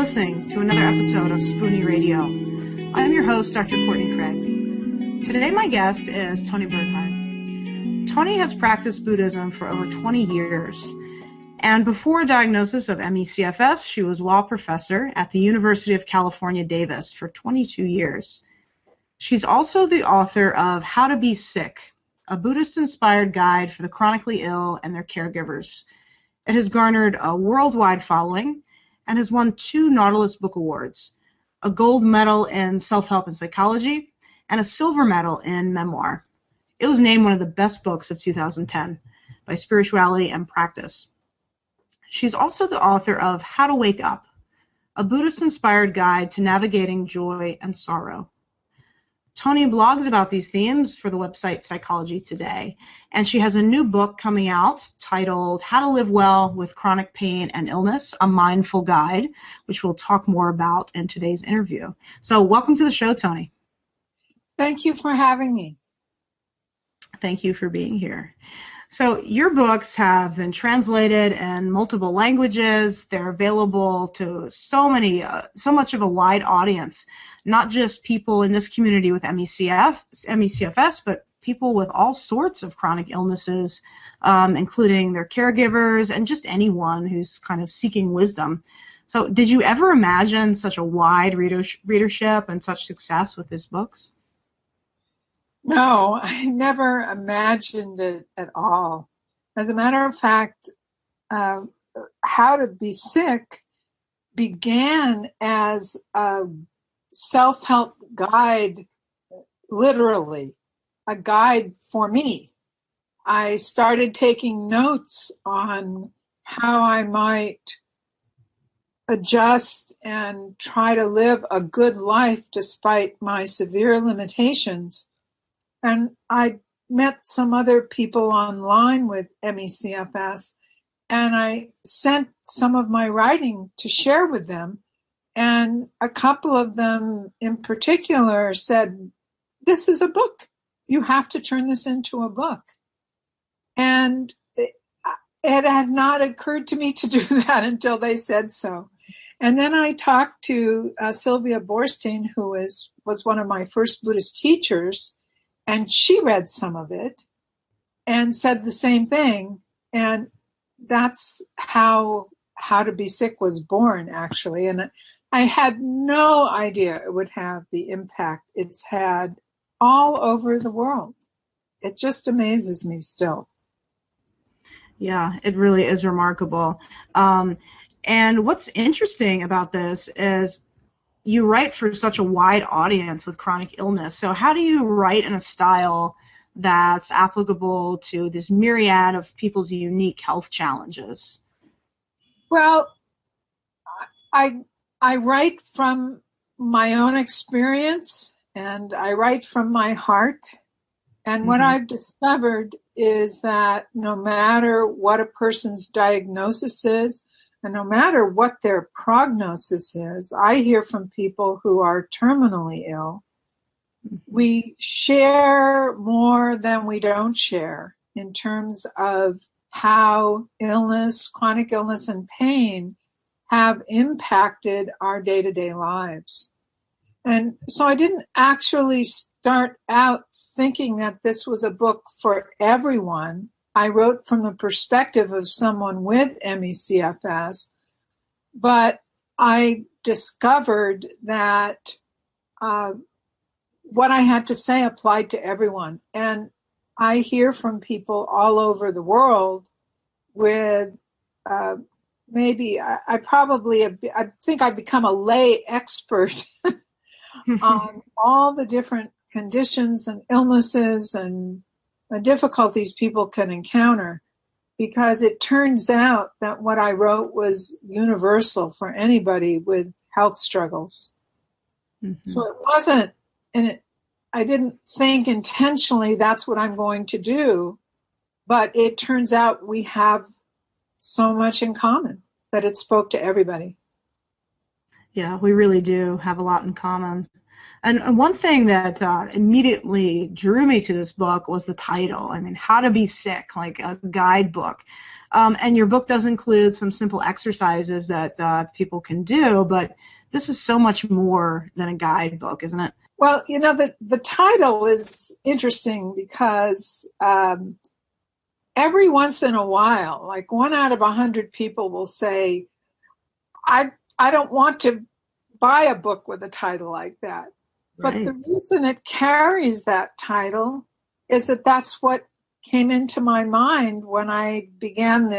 listening to another episode of Spoonie Radio. I am your host, Dr. Courtney Craig. Today my guest is Toni Bernhard. Toni has practiced Buddhism for over 20 years, and before a diagnosis of ME/CFS, she was law professor at the University of California, Davis for 22 years. She's also the author of How to Be Sick, a Buddhist-inspired guide for the chronically ill and their caregivers. It has garnered a worldwide following and has won 2 Nautilus Book Awards, a gold medal in self-help and psychology, and a silver medal in memoir. It was named one of the best books of 2010 by Spirituality and Practice. She's also the author of How to Wake Up, a Buddhist-inspired guide to navigating joy and sorrow. Toni blogs about these themes for the website Psychology Today, and she has a new book coming out titled How to Live Well with Chronic Pain and Illness, a Mindful Guide, which we'll talk more about in today's interview. So welcome to the show, Toni. Thank you for having me. Thank you for being here. So your books have been translated in multiple languages. They're available to so much of a wide audience, not just people in this community with ME/CFS, but people with all sorts of chronic illnesses, including their caregivers and just anyone who's kind of seeking wisdom. So did you ever imagine such a wide readership and such success with these books? No, I never imagined it at all. As a matter of fact, How to Be Sick began as a self-help guide, literally, a guide for me. I started taking notes on how I might adjust and try to live a good life despite my severe limitations. And I met some other people online with ME/CFS, and I sent some of my writing to share with them. And a couple of them in particular said, "This is a book. You have to turn this into a book." And it had not occurred to me to do that until they said so. And then I talked to Sylvia Boorstein, who was one of my first Buddhist teachers, and she read some of it and said the same thing. And that's how to Be Sick was born, actually. And I had no idea it would have the impact it's had all over the world. It just amazes me still. Yeah, it really is remarkable. And what's interesting about this is you write for such a wide audience with chronic illness. So how do you write in a style that's applicable to this myriad of people's unique health challenges? Well, I write from my own experience, and I write from my heart. And what I've discovered is that no matter what a person's diagnosis is, and no matter what their prognosis is, I hear from people who are terminally ill. We share more than we don't share in terms of how illness, chronic illness, and pain have impacted our day-to-day lives. And so I didn't actually start out thinking that this was a book for everyone. I wrote from the perspective of someone with ME/CFS, but I discovered that what I had to say applied to everyone. And I hear from people all over the world with I think I've become a lay expert on all the different conditions and illnesses and the difficulties people can encounter, because it turns out that what I wrote was universal for anybody with health struggles. So it wasn't, I didn't think intentionally that's what I'm going to do, but it turns out we have so much in common that it spoke to everybody. Yeah, we really do have a lot in common. And one thing that immediately drew me to this book was the title. I mean, How to Be Sick, like a guidebook. And your book does include some simple exercises that people can do, but this is so much more than a guidebook, isn't it? Well, the title is interesting because every once in a while, like 1 out of 100 people will say, I don't want to buy a book with a title like that. But Right. the reason it carries that title is that that's what came into my mind when I began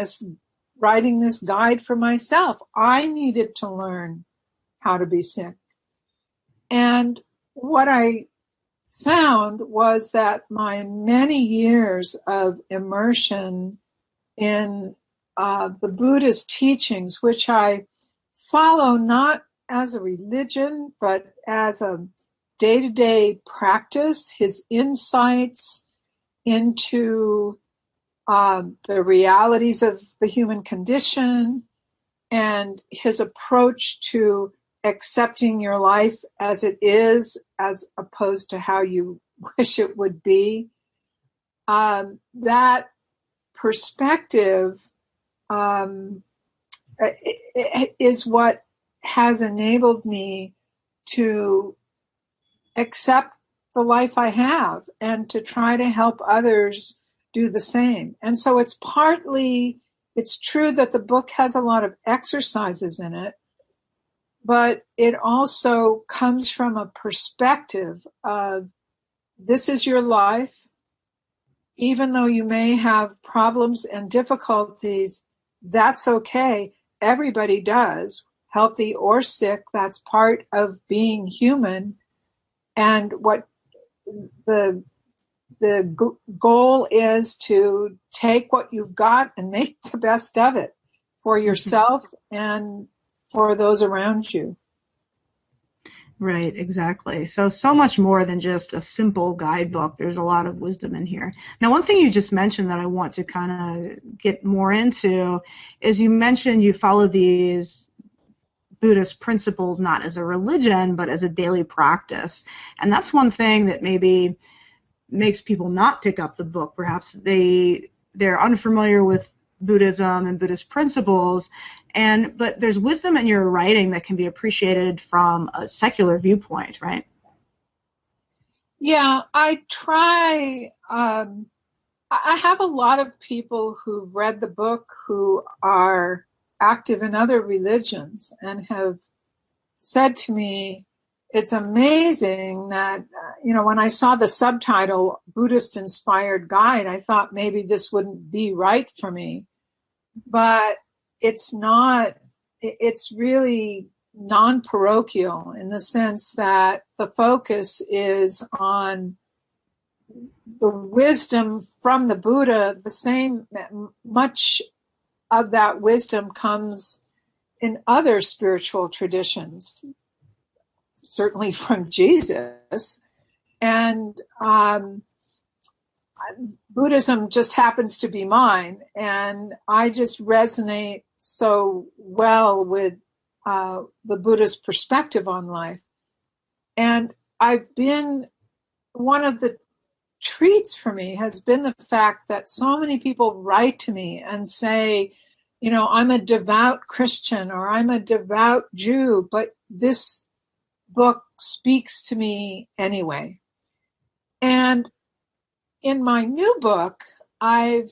writing this guide for myself. I needed to learn how to be sick. And what I found was that my many years of immersion in the Buddhist teachings, which I follow not as a religion, but as a day-to-day practice, his insights into the realities of the human condition and his approach to accepting your life as it is, as opposed to how you wish it would be. That perspective is what has enabled me to accept the life I have and to try to help others do the same. And so it's true that the book has a lot of exercises in it, but it also comes from a perspective of this is your life. Even though you may have problems and difficulties, that's okay. Everybody does, healthy or sick. That's part of being human. And what the goal is to take what you've got and make the best of it for yourself and for those around you. Right, exactly. So much more than just a simple guidebook. There's a lot of wisdom in here. Now, one thing you just mentioned that I want to kind of get more into is you mentioned you follow these Buddhist principles not as a religion, but as a daily practice. And that's one thing that maybe makes people not pick up the book. Perhaps they're unfamiliar with Buddhism and Buddhist principles, but there's wisdom in your writing that can be appreciated from a secular viewpoint, right? Yeah, I try. I have a lot of people who've read the book who are active in other religions and have said to me, it's amazing that, when I saw the subtitle, Buddhist Inspired Guide, I thought maybe this wouldn't be right for me. But it's not, it's really non-parochial in the sense that the focus is on the wisdom from the Buddha. The same, much of that wisdom comes in other spiritual traditions, certainly from Jesus. And Buddhism just happens to be mine. And I just resonate so well with the Buddhist perspective on life. And one of the treats for me has been the fact that so many people write to me and say, I'm a devout Christian or I'm a devout Jew, but this book speaks to me anyway. And in my new book, I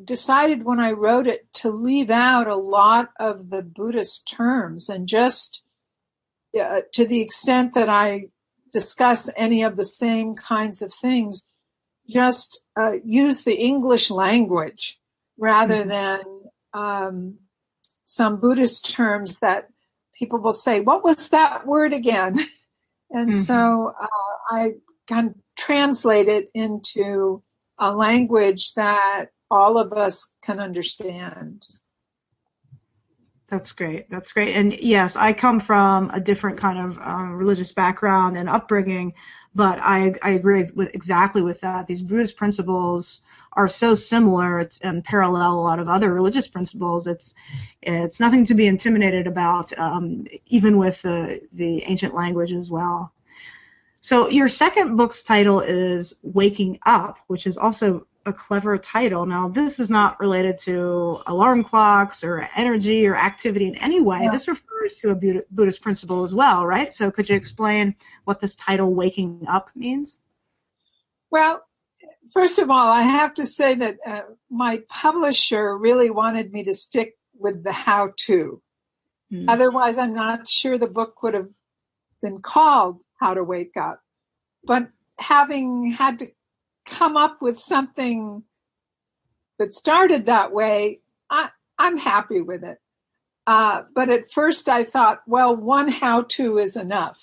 decided when I wrote it to leave out a lot of the Buddhist terms and just to the extent that I discuss any of the same kinds of things, just use the English language rather than some Buddhist terms that people will say, what was that word again? And so I kind of translate it into a language that all of us can understand. That's great. That's great. And yes, I come from a different kind of religious background and upbringing, but I agree exactly with that. These Buddhist principles are so similar and parallel a lot of other religious principles. It's nothing to be intimidated about, even with the ancient language as well. So your second book's title is Waking Up, which is also a clever title. Now, this is not related to alarm clocks or energy or activity in any way. Yeah. This refers to a Buddhist principle as well, right? So could you explain what this title, Waking Up, means? Well, first of all, I have to say that my publisher really wanted me to stick with the how-to. Otherwise, I'm not sure the book would have been called How to Wake Up. But having had to come up with something that started that way, I'm happy with it. But at first I thought, well, one how-to is enough.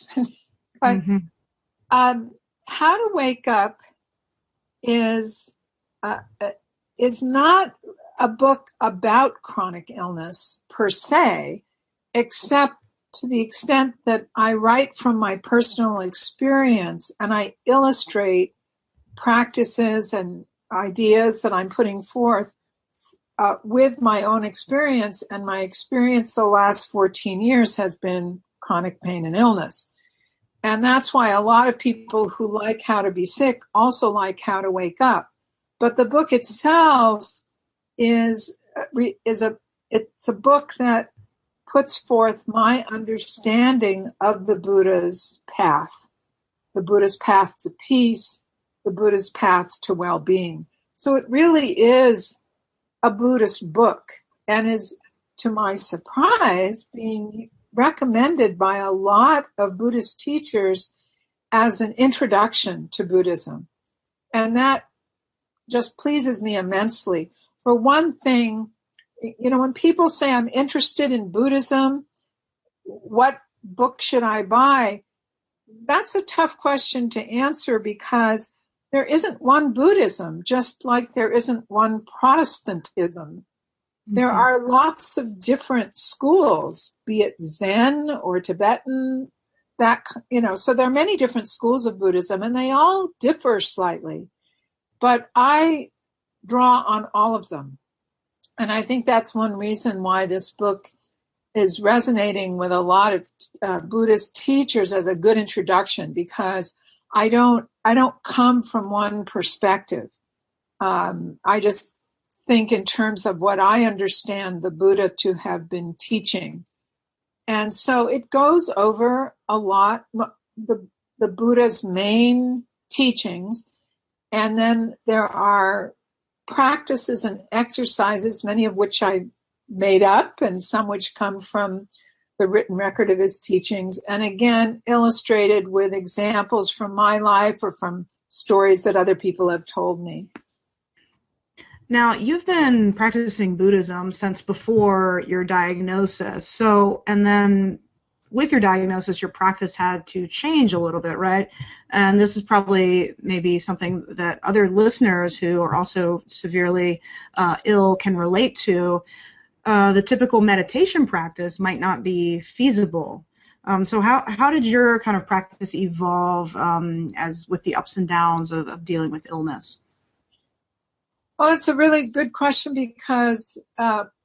But How to Wake Up is not a book about chronic illness per se, except to the extent that I write from my personal experience and I illustrate practices and ideas that I'm putting forth with my own experience. And my experience the last 14 years has been chronic pain and illness. And that's why a lot of people who like How to Be Sick also like How to Wake Up. But the book itself is a book that puts forth my understanding of the Buddha's path to peace, the Buddha's path to well-being. So it really is a Buddhist book and is, to my surprise, being recommended by a lot of Buddhist teachers as an introduction to Buddhism. And that just pleases me immensely. For one thing, when people say I'm interested in Buddhism, what book should I buy? That's a tough question to answer because there isn't one Buddhism, just like there isn't one Protestantism. There are lots of different schools, be it Zen or Tibetan, so there are many different schools of Buddhism and they all differ slightly. But I draw on all of them. And I think that's one reason why this book is resonating with a lot of Buddhist teachers as a good introduction, because I don't come from one perspective. I just think in terms of what I understand the Buddha to have been teaching. And so it goes over a lot, the Buddha's main teachings. And then there are practices and exercises, many of which I made up and some which come from the written record of his teachings. And again, illustrated with examples from my life or from stories that other people have told me. Now, you've been practicing Buddhism since before your diagnosis. So, and then with your diagnosis, your practice had to change a little bit, right? And this is probably maybe something that other listeners who are also severely ill can relate to. The typical meditation practice might not be feasible. So how did your kind of practice evolve as with the ups and downs of dealing with illness? Well, it's a really good question because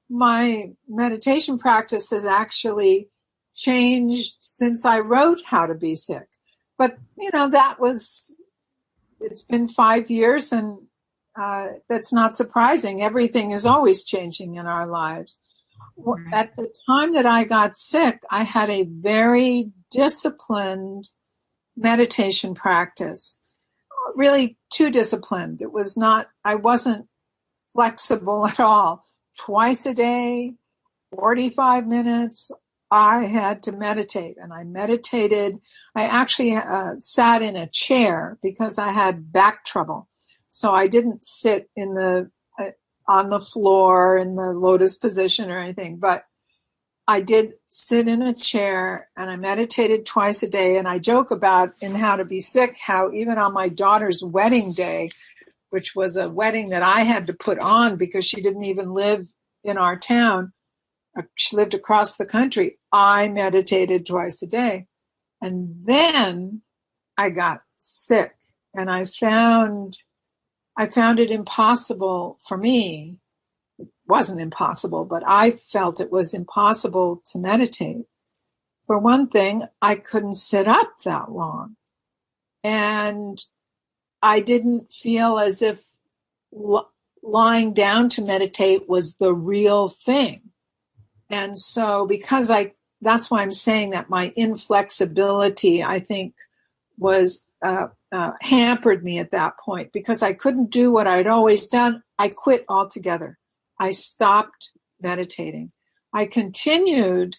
my meditation practice has actually changed since I wrote How to Be Sick. But, it's been 5 years and that's not surprising. Everything is always changing in our lives. At the time that I got sick, I had a very disciplined meditation practice. Really too disciplined. I wasn't flexible at all. Twice a day, 45 minutes, I had to meditate. And I meditated. I actually sat in a chair because I had back trouble. So I didn't sit on the floor in the lotus position or anything, but I did sit in a chair and I meditated twice a day. And I joke about in How to Be Sick, how even on my daughter's wedding day, which was a wedding that I had to put on because she didn't even live in our town, she lived across the country, I meditated twice a day. And then I got sick and I found it impossible for me. It wasn't impossible, but I felt it was impossible to meditate. For one thing, I couldn't sit up that long. And I didn't feel as if lying down to meditate was the real thing. And so that's why I'm saying that my inflexibility, I think, was hampered me at that point, because I couldn't do what I'd always done. I quit altogether. I stopped meditating. I continued.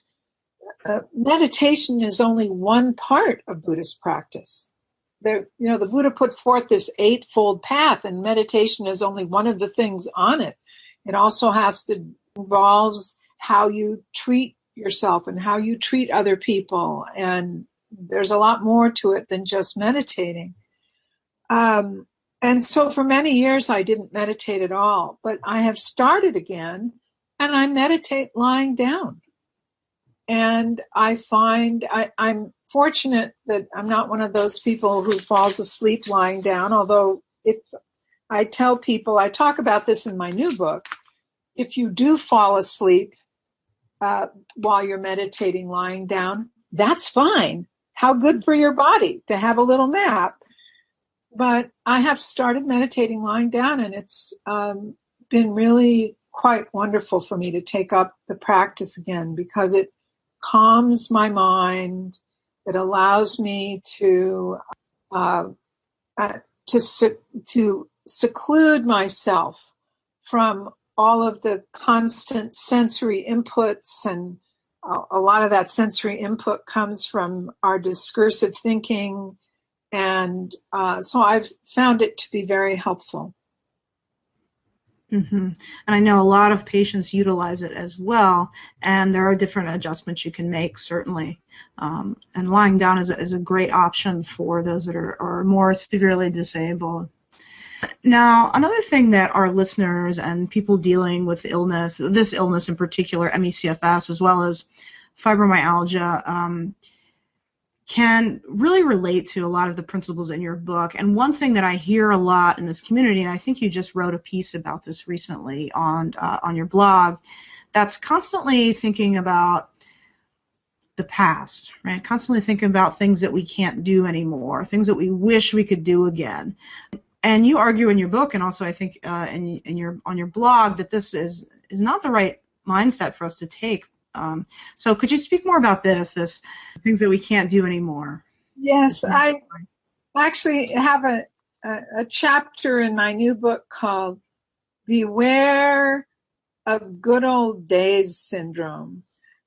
Meditation is only one part of Buddhist practice. The Buddha put forth this eightfold path, and meditation is only one of the things on it. It also involves how you treat yourself and how you treat other people. And there's a lot more to it than just meditating. And so for many years, I didn't meditate at all, but I have started again, and I meditate lying down. And I find I'm fortunate that I'm not one of those people who falls asleep lying down, although if I tell people, I talk about this in my new book, if you do fall asleep while you're meditating lying down, that's fine. How good for your body to have a little nap. But I have started meditating lying down, and it's been really quite wonderful for me to take up the practice again, because it calms my mind. It allows me to seclude myself from all of the constant sensory inputs, and a lot of that sensory input comes from our discursive thinking. And so I've found it to be very helpful. Mm-hmm. And I know a lot of patients utilize it as well, and there are different adjustments you can make, certainly. And lying down is a great option for those that are more severely disabled. Now, another thing that our listeners and people dealing with this illness in particular, ME/CFS, as well as fibromyalgia, can really relate to a lot of the principles in your book. And one thing that I hear a lot in this community, and I think you just wrote a piece about this recently on your blog, that's constantly thinking about the past, right? Constantly thinking about things that we can't do anymore, things that we wish we could do again. And you argue in your book, and also I think on your blog, that this is not the right mindset for us to take. So could you speak more about this things that we can't do anymore? Yes, I actually have a chapter in my new book called Beware of Good Old Days Syndrome,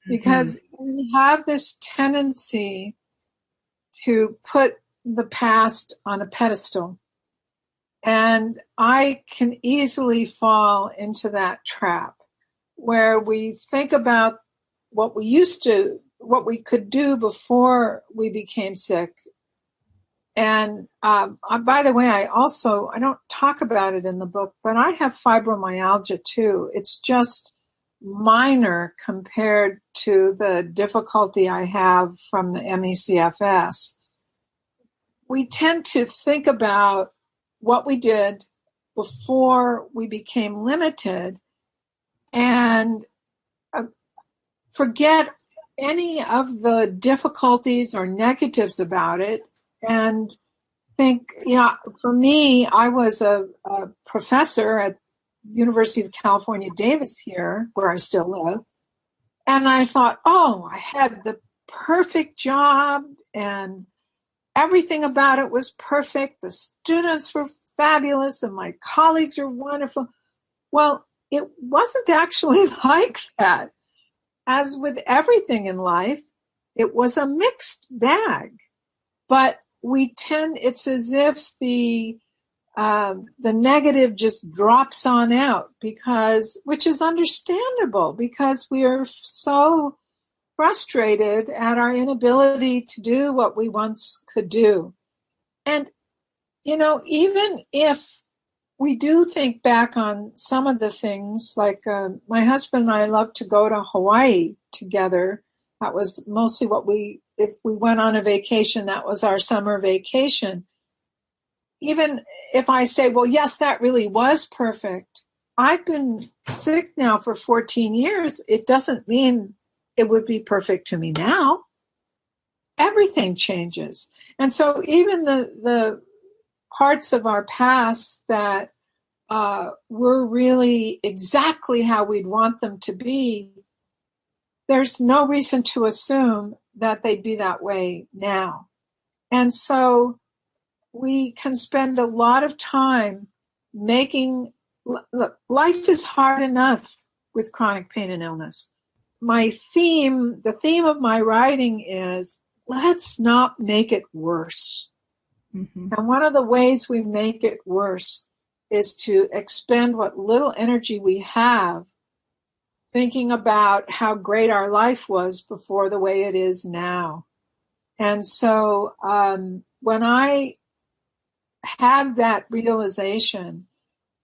because we have this tendency to put the past on a pedestal. And I can easily fall into that trap where we think about what we could do before we became sick. And by the way, I don't talk about it in the book, but I have fibromyalgia too. It's just minor compared to the difficulty I have from the ME/CFS. We tend to think about what we did before we became limited and forget any of the difficulties or negatives about it, and think, for me, I was a professor at University of California, Davis here, where I still live, and I thought, I had the perfect job, and everything about it was perfect. The students were fabulous, and my colleagues are wonderful. Well, it wasn't actually like that. As with everything in life, it was a mixed bag. But it's as if the negative just drops on out, which is understandable, because we are so frustrated at our inability to do what we once could do. And, even if we do think back on some of the things, like my husband and I love to go to Hawaii together. That was mostly if we went on a vacation, that was our summer vacation. Even if I say, well, yes, that really was perfect. I've been sick now for 14 years. It doesn't mean it would be perfect to me now. Everything changes. And so even the parts of our past that were really exactly how we'd want them to be, there's no reason to assume that they'd be that way now. And so we can spend a lot of time making, look, life is hard enough with chronic pain and illness. The theme of my writing is, let's not make it worse. Mm-hmm. And one of the ways we make it worse is to expend what little energy we have thinking about how great our life was before the way it is now. And so when I had that realization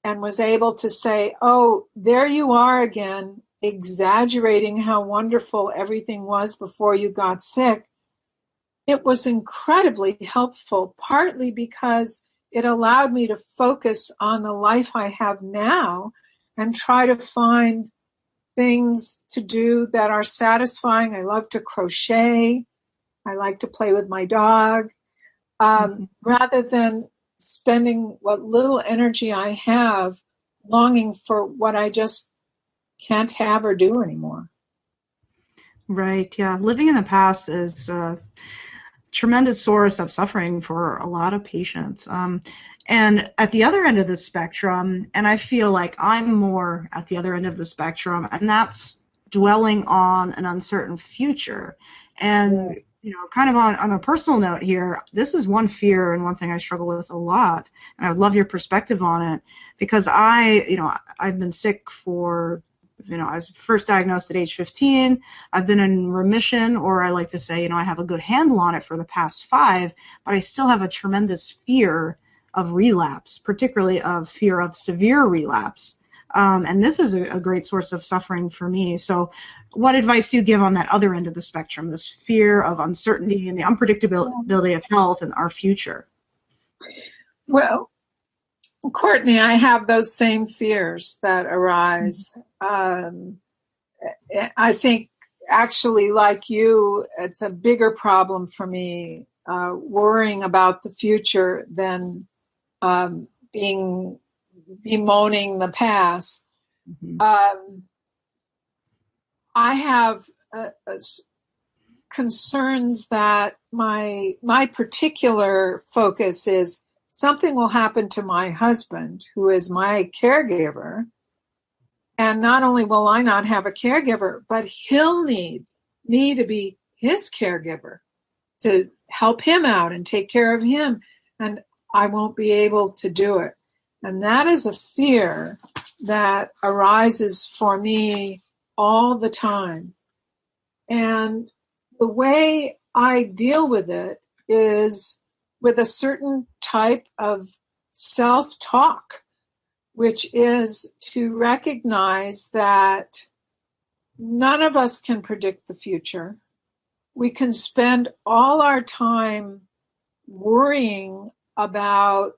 and was able to say, oh, there you are again, exaggerating how wonderful everything was before you got sick, it was incredibly helpful, partly because it allowed me to focus on the life I have now and try to find things to do that are satisfying. I love to crochet. I like to play with my dog, rather than spending what little energy I have longing for what I just can't have or do anymore. Right, yeah. Living in the past is a tremendous source of suffering for a lot of patients. And at the other end of the spectrum, and I feel like I'm more at the other end of the spectrum, and that's dwelling on an uncertain future. And yes. Kind of on a personal note here, this is one fear and one thing I struggle with a lot, and I would love your perspective on it, because I've been sick for, I was first diagnosed at age 15. I've been in remission, or I like to say, I have a good handle on it for the past 5, but I still have a tremendous fear of relapse, particularly of fear of severe relapse. And this is a great source of suffering for me. So what advice do you give on that other end of the spectrum, this fear of uncertainty and the unpredictability of health and our future? Well, Courtney, I have those same fears that arise. I think, actually, like you, it's a bigger problem for me, worrying about the future than bemoaning the past. Mm-hmm. I have concerns that my particular focus is something will happen to my husband, who is my caregiver, and not only will I not have a caregiver, but he'll need me to be his caregiver to help him out and take care of him, and I won't be able to do it. And that is a fear that arises for me all the time. And the way I deal with it is with a certain type of self-talk, which is to recognize that none of us can predict the future. We can spend all our time worrying about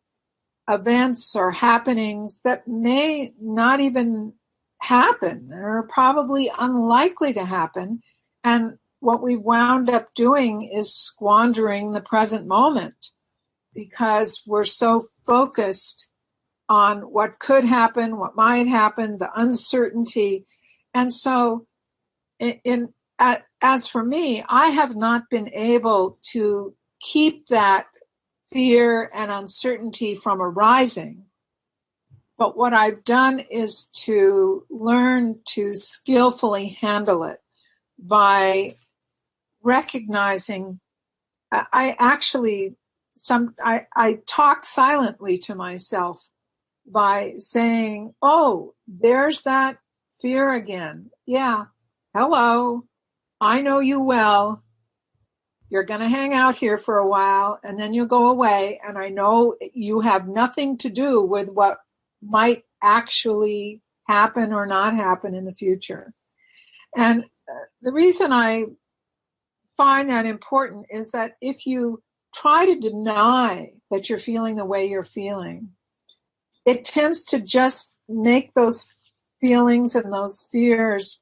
events or happenings that may not even happen or are probably unlikely to happen. And what we wound up doing is squandering the present moment because we're so focused on what could happen, what might happen, the uncertainty. And so as for me, I have not been able to keep that fear and uncertainty from arising. But what I've done is to learn to skillfully handle it by recognizing. I talk silently to myself by saying, oh, there's that fear again. Yeah, hello, I know you well. You're going to hang out here for a while, and then you'll go away, and I know you have nothing to do with what might actually happen or not happen in the future. And the reason I find that important is that if you try to deny that you're feeling the way you're feeling, it tends to just make those feelings and those fears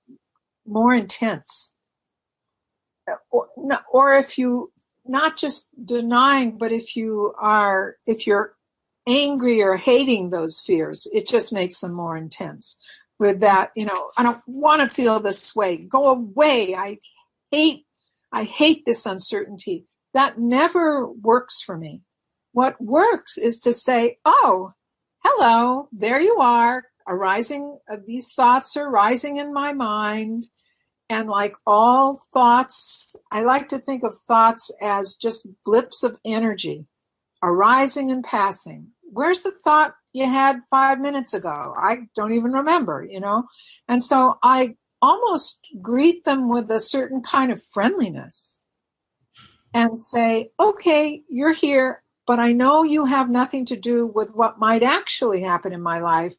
more intense. Or if you not just denying, but if you're angry or hating those fears. It just makes them more intense. With that, I don't want to feel this way. Go away. I hate this uncertainty. That never works for me. What works is to say, oh, hello, there you are, arising. These thoughts are rising in my mind. And like all thoughts, I like to think of thoughts as just blips of energy, arising and passing. Where's the thought you had 5 minutes ago? I don't even remember, And so I almost greet them with a certain kind of friendliness and say, okay, you're here, but I know you have nothing to do with what might actually happen in my life,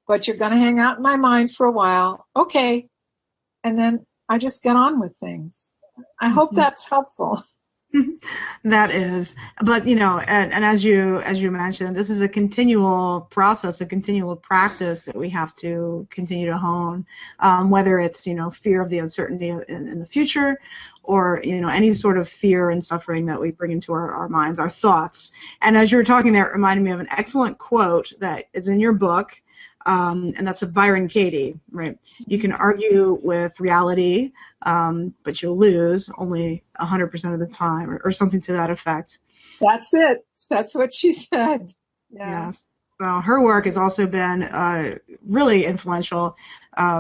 but you're going to hang out in my mind for a while. Okay. And then I just get on with things. I hope that's helpful. That is, but and as you mentioned, this is a continual process, a continual practice that we have to continue to hone, whether it's fear of the uncertainty in the future, or any sort of fear and suffering that we bring into our minds, our thoughts. And as you were talking there, it reminded me of an excellent quote that is in your book, and that's a Byron Katie, right? You can argue with reality, but you'll lose only 100% of the time, or something to that effect. That's it. That's what she said. Yeah. Yes. Well, her work has also been really influential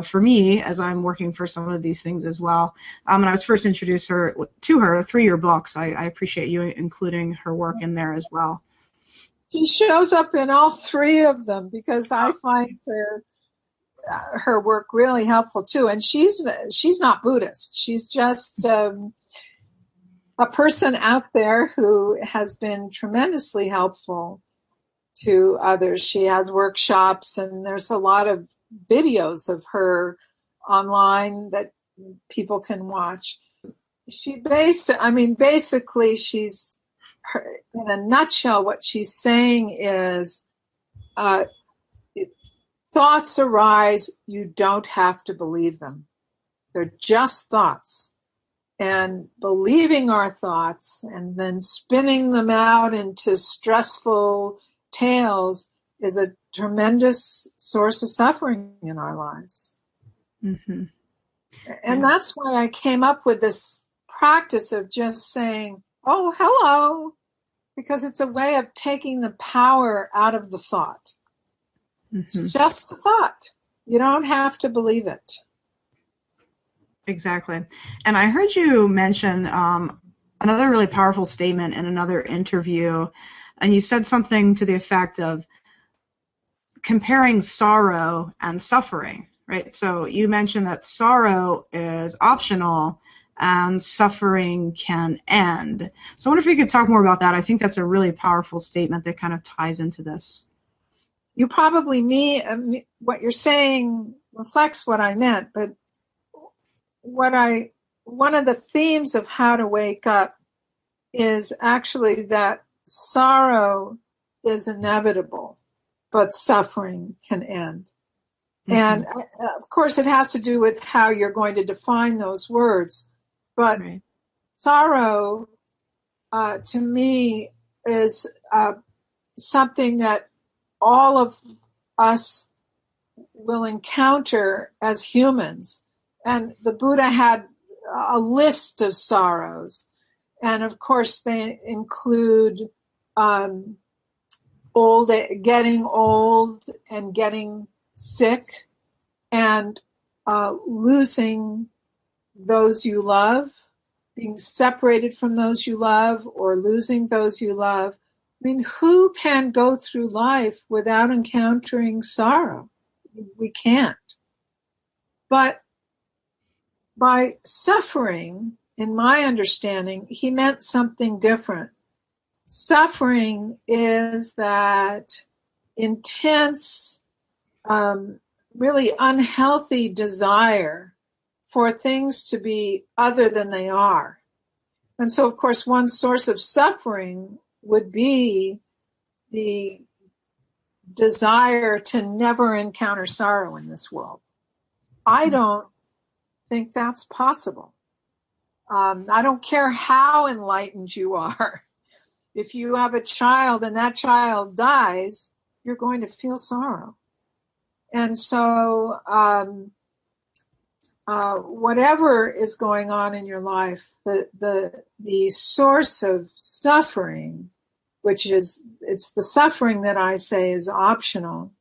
for me as I'm working for some of these things as well. And I was first introduced to her through your books. I appreciate you including her work in there as well. She shows up in all three of them because I find her work really helpful too. And she's not Buddhist. She's just a person out there who has been tremendously helpful to others. She has workshops, and there's a lot of videos of her online that people can watch. Basically, she's, in a nutshell, what she's saying is, thoughts arise, you don't have to believe them. They're just thoughts. And believing our thoughts and then spinning them out into stressful tales is a tremendous source of suffering in our lives. Mm-hmm. And that's why I came up with this practice of just saying, oh, hello, because it's a way of taking the power out of the thought. Mm-hmm. It's just a thought. You don't have to believe it. Exactly. And I heard you mention another really powerful statement in another interview, and you said something to the effect of comparing sorrow and suffering, right? So you mentioned that sorrow is optional and suffering can end. So I wonder if you could talk more about that. I think that's a really powerful statement that kind of ties into this. You probably what you're saying reflects what I meant, but one of the themes of How to Wake Up is actually that sorrow is inevitable, but suffering can end. Mm-hmm. And of course, it has to do with how you're going to define those words. But right. Sorrow, to me, is something that all of us will encounter as humans. And the Buddha had a list of sorrows. And of course, they include getting old and getting sick and losing those you love, being separated from those you love, or losing those you love. I mean, who can go through life without encountering sorrow? We can't. But by suffering, in my understanding, he meant something different. Suffering is that intense, really unhealthy desire for things to be other than they are. And so, of course, one source of suffering would be the desire to never encounter sorrow in this world. I don't think that's possible. I don't care how enlightened you are. if you have a child and that child dies, you're going to feel sorrow. And so whatever is going on in your life, the source of suffering, which is, it's the suffering that I say is optional.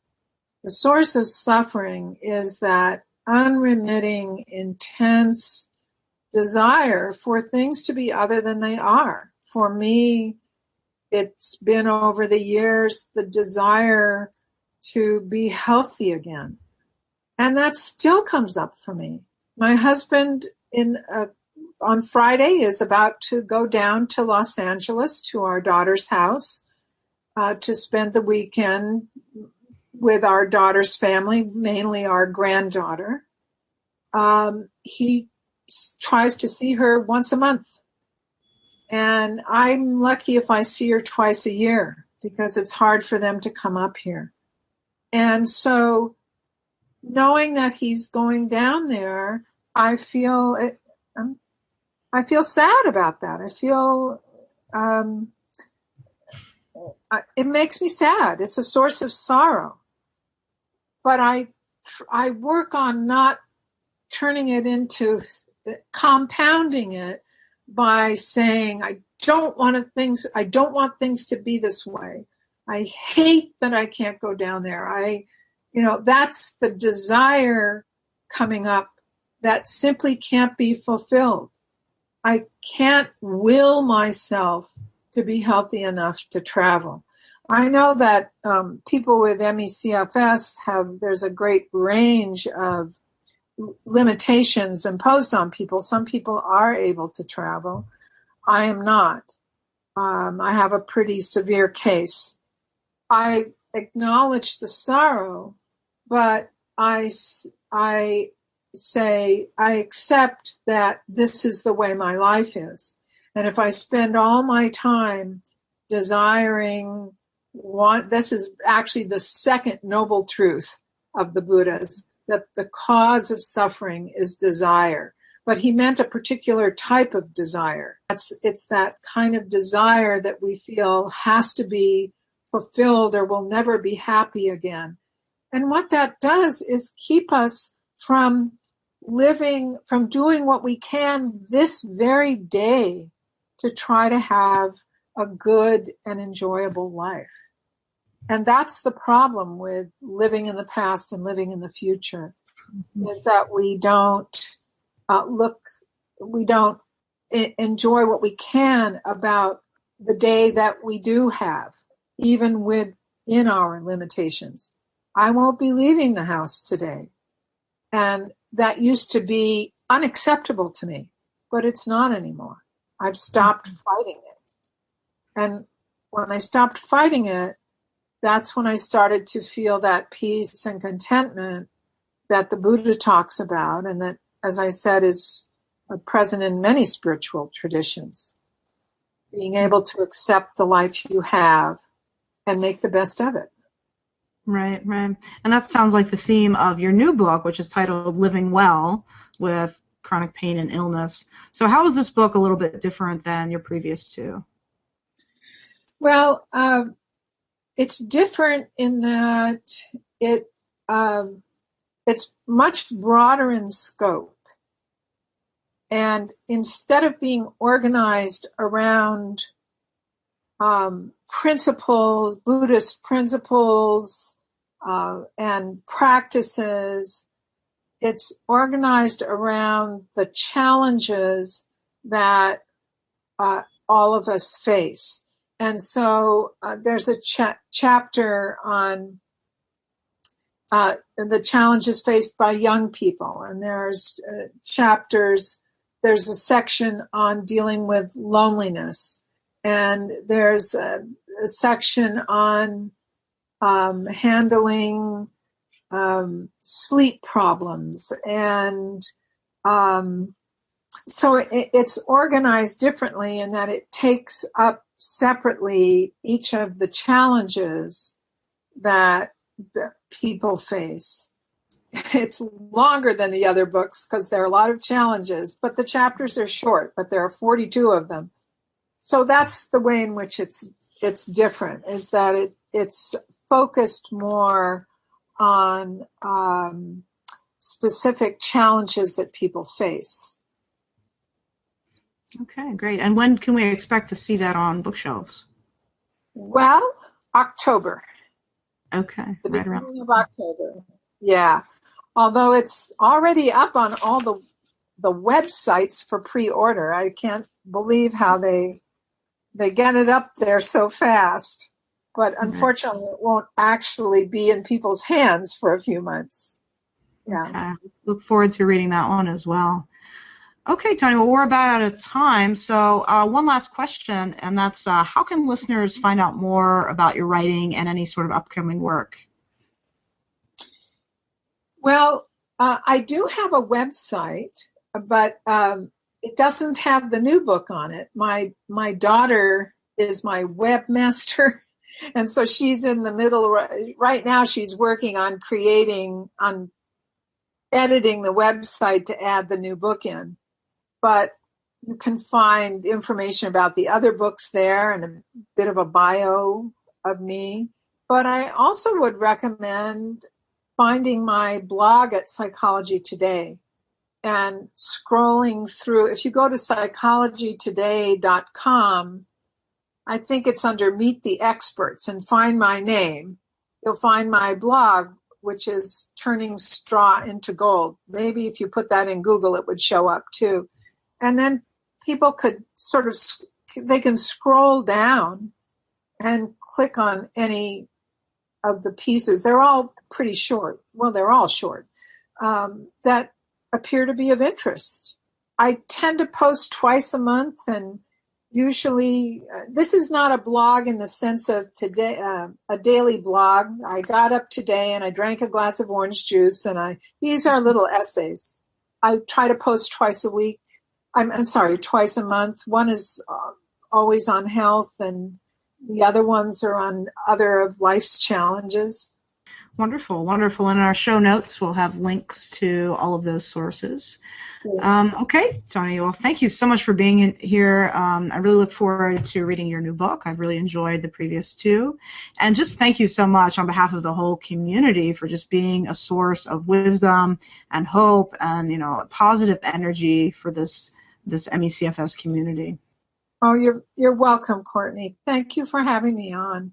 The source of suffering is that unremitting, intense desire for things to be other than they are. For me, it's been over the years the desire to be healthy again. And that still comes up for me. My husband on Friday is about to go down to Los Angeles to our daughter's house to spend the weekend with our daughter's family, mainly our granddaughter. He tries to see her once a month. And I'm lucky if I see her twice a year because it's hard for them to come up here. And so knowing that he's going down there, I feel sad about that. I feel it makes me sad. It's a source of sorrow. But I work on not turning it into compounding it by saying I don't want things to be this way. I hate that I can't go down there. That's the desire coming up that simply can't be fulfilled. I can't will myself to be healthy enough to travel. I know that people with ME/CFS there's a great range of limitations imposed on people. Some people are able to travel. I am not. I have a pretty severe case. I acknowledge the sorrow, but I say I accept that this is the way my life is. And if I spend all my time desiring this is actually the second noble truth of the Buddhas, that the cause of suffering is desire. But he meant a particular type of desire. It's that kind of desire that we feel has to be fulfilled or will never be happy again. And what that does is keep us from doing what we can this very day to try to have a good and enjoyable life. And that's the problem with living in the past and living in the future, is that we don't enjoy what we can about the day that we do have, even within our limitations. I won't be leaving the house today. And that used to be unacceptable to me, but it's not anymore. I've stopped fighting it. And when I stopped fighting it, that's when I started to feel that peace and contentment that the Buddha talks about, and that, as I said, is present in many spiritual traditions. Being able to accept the life you have and make the best of it. Right. And that sounds like the theme of your new book, which is titled Living Well with Chronic Pain and Illness. So how is this book a little bit different than your previous two? Well, it's different in that it's much broader in scope. And instead of being organized around principles, Buddhist principles, and practices, it's organized around the challenges that all of us face. And so there's a chapter on the challenges faced by young people. And there's there's a section on dealing with loneliness. And there's a section on handling sleep problems. And so it's organized differently in that it takes up separately each of the challenges that people face. It's longer than the other books because there are a lot of challenges, but the chapters are short, but there are 42 of them. So that's the way in which it's different, is that it's focused more on specific challenges that people face. Okay, great. And when can we expect to see that on bookshelves? Well, October. Okay, The right around. beginning of October. Yeah. Although it's already up on all the websites for pre-order. I can't believe how they get it up there so fast. But unfortunately, it won't actually be in people's hands for a few months. Yeah. Okay. Look forward to reading that one as well. Okay, Toni, well, we're about out of time. So one last question, and that's how can listeners find out more about your writing and any sort of upcoming work? Well, I do have a website, but it doesn't have the new book on it. My daughter is my webmaster, and so she's in the middle. Right now, she's working on editing the website to add the new book in. But you can find information about the other books there and a bit of a bio of me. But I also would recommend finding my blog at Psychology Today and scrolling through. If you go to psychologytoday.com, I think it's under Meet the Experts, and find my name, you'll find my blog, which is Turning Straw into Gold. Maybe if you put that in Google, it would show up too. And then people could they can scroll down and click on any of the pieces. They're all pretty short. Well, they're all short, that appear to be of interest. I tend to post twice a month, and usually this is not a blog in the sense of today, a daily blog. I got up today and I drank a glass of orange juice, and these are little essays. I try to post twice a week. Twice a month. One is always on health, and the other ones are on other of life's challenges. Wonderful, wonderful. In our show notes, we'll have links to all of those sources. Okay, Toni, well, thank you so much for being here. I really look forward to reading your new book. I've really enjoyed the previous two. And just thank you so much on behalf of the whole community for just being a source of wisdom and hope and, positive energy for this MECFS community. Oh, you're welcome, Courtney. Thank you for having me on.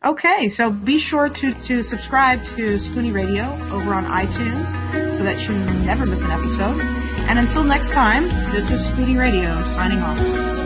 Okay, so be sure to subscribe to Spoonie Radio over on iTunes so that you never miss an episode. And until next time, this is Spoonie Radio signing off.